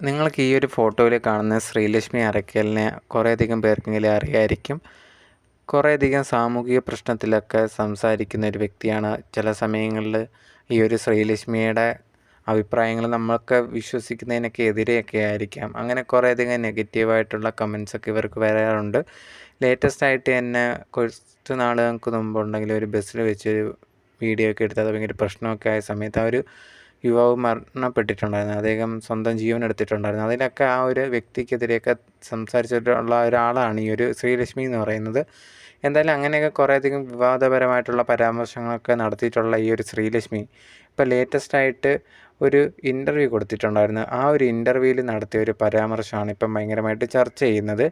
നിങ്ങൾക്ക് ഈ ഒരു ഫോട്ടോയിൽ കാണുന്ന ശ്രീലക്ഷ്മി അറയ്ക്കലിനെ കുറേയധികം പേർക്കെങ്കിലും അറിയായിരിക്കും. കുറേയധികം സാമൂഹിക പ്രശ്നത്തിലൊക്കെ സംസാരിക്കുന്ന ഒരു വ്യക്തിയാണ്. ചില സമയങ്ങളിൽ ഈ ഒരു ശ്രീലക്ഷ്മിയുടെ അഭിപ്രായങ്ങൾ നമ്മളൊക്കെ വിശ്വസിക്കുന്നതിനൊക്കെ എതിരെയൊക്കെ ആയിരിക്കാം. അങ്ങനെ കുറേയധികം നെഗറ്റീവായിട്ടുള്ള കമൻസൊക്കെ ഇവർക്ക് വരാറുണ്ട്. ലേറ്റസ്റ്റായിട്ട് തന്നെ കുറച്ച് നാളുകൾക്ക് മുമ്പുണ്ടെങ്കിൽ ഒരു ബസ്സിൽ വെച്ചൊരു വീഡിയോ ഒക്കെ എടുത്ത് അത് ഭയങ്കര പ്രശ്നമൊക്കെ ആയ സമയത്ത് ആ ഒരു യുവാവ് മരണപ്പെട്ടിട്ടുണ്ടായിരുന്നു. അദ്ദേഹം സ്വന്തം ജീവൻ എടുത്തിട്ടുണ്ടായിരുന്നു. അതിലൊക്കെ ആ ഒരു വ്യക്തിക്കെതിരെയൊക്കെ സംസാരിച്ചിട്ടുള്ള ഒരാളാണ് ഈ ഒരു ശ്രീലക്ഷ്മി എന്ന് പറയുന്നത്. എന്തായാലും അങ്ങനെയൊക്കെ കുറേയധികം വിവാദപരമായിട്ടുള്ള പരാമർശങ്ങളൊക്കെ നടത്തിയിട്ടുള്ള ഈ ഒരു ശ്രീലക്ഷ്മി ഇപ്പോൾ ലേറ്റസ്റ്റായിട്ട് ഒരു ഇൻ്റർവ്യൂ കൊടുത്തിട്ടുണ്ടായിരുന്നു. ആ ഒരു ഇൻ്റർവ്യൂവിൽ നടത്തിയ ഒരു പരാമർശമാണ് ഇപ്പം ഭയങ്കരമായിട്ട് ചർച്ച ചെയ്യുന്നത്.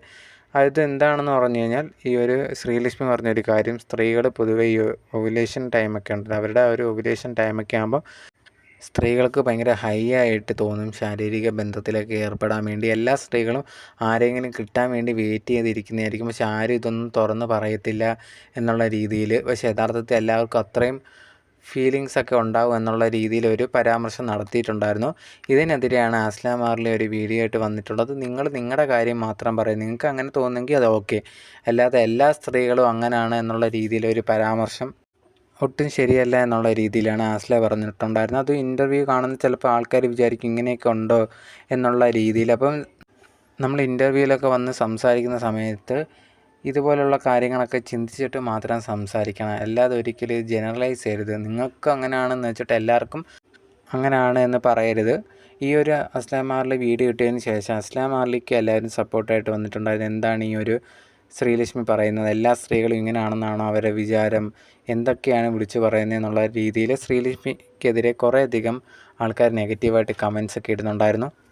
അത് എന്താണെന്ന് പറഞ്ഞു കഴിഞ്ഞാൽ, ഈ ഒരു ശ്രീലക്ഷ്മി പറഞ്ഞൊരു കാര്യം, സ്ത്രീകൾ പൊതുവേ ഈ ഓവുലേഷൻ ടൈമൊക്കെ ഉണ്ടല്ലോ, അവരുടെ ഒരു ഓവുലേഷൻ ടൈമൊക്കെ ആകുമ്പോൾ സ്ത്രീകൾക്ക് ഭയങ്കര ഹൈ ആയിട്ട് തോന്നും ശാരീരിക ബന്ധത്തിലൊക്കെ ഏർപ്പെടാൻ വേണ്ടി. എല്ലാ സ്ത്രീകളും ആരെങ്കിലും കിട്ടാൻ വേണ്ടി വെയിറ്റ് ചെയ്തിരിക്കുന്നതായിരിക്കും. പക്ഷെ ആരും ഇതൊന്നും തുറന്ന് പറയത്തില്ല എന്നുള്ള രീതിയിൽ. പക്ഷേ യഥാർത്ഥത്തിൽ എല്ലാവർക്കും അത്രയും ഫീലിങ്സൊക്കെ ഉണ്ടാവും എന്നുള്ള രീതിയിൽ ഒരു പരാമർശം നടത്തിയിട്ടുണ്ടായിരുന്നു. ഇതിനെതിരെയാണ് ആസ്ല മാർലി ഒരു വീഡിയോ ആയിട്ട് വന്നിട്ടുള്ളത്. നിങ്ങൾ നിങ്ങളുടെ കാര്യം മാത്രം പറയും, നിങ്ങൾക്ക് അങ്ങനെ തോന്നുമെങ്കിൽ അത് ഓക്കെ, അല്ലാതെ എല്ലാ സ്ത്രീകളും അങ്ങനെയാണ് എന്നുള്ള രീതിയിലൊരു പരാമർശം ഒട്ടും ശരിയല്ല എന്നുള്ള രീതിയിലാണ് ആസ്ല പറഞ്ഞിട്ടുണ്ടായിരുന്നത്. അത് ഇൻ്റർവ്യൂ കാണുന്ന ചിലപ്പോൾ ആൾക്കാർ വിചാരിക്കും ഇങ്ങനെയൊക്കെ ഉണ്ടോ എന്നുള്ള രീതിയിൽ. അപ്പം നമ്മൾ ഇൻ്റർവ്യൂവിലൊക്കെ വന്ന് സംസാരിക്കുന്ന സമയത്ത് ഇതുപോലുള്ള കാര്യങ്ങളൊക്കെ ചിന്തിച്ചിട്ട് മാത്രം സംസാരിക്കണം, അല്ലാതെ ഒരിക്കലും ജനറലൈസ് ചെയ്യരുത്. നിങ്ങൾക്ക് അങ്ങനെയാണെന്ന് വെച്ചിട്ട് എല്ലാവർക്കും അങ്ങനെയാണ് എന്ന് പറയരുത്. ഈ ഒരു അസ്ല മാർലി വീഡിയോ ഇട്ടതിന് ശേഷം അസ്ല മാർലിക്ക് എല്ലാവരും സപ്പോർട്ടായിട്ട് വന്നിട്ടുണ്ടായിരുന്നു. എന്താണ് ഈ ഒരു ശ്രീലക്ഷ്മി പറയുന്നത്, എല്ലാ സ്ത്രീകളും ഇങ്ങനെയാണെന്നാണോ അവരുടെ വിചാരം, എന്തൊക്കെയാണ് വിളിച്ചു പറയുന്നത് എന്നുള്ള രീതിയിൽ ശ്രീലക്ഷ്മിക്കെതിരെ കുറേയധികം ആൾക്കാർ നെഗറ്റീവായിട്ട് കമൻസൊക്കെ ഇടുന്നുണ്ടായിരുന്നു.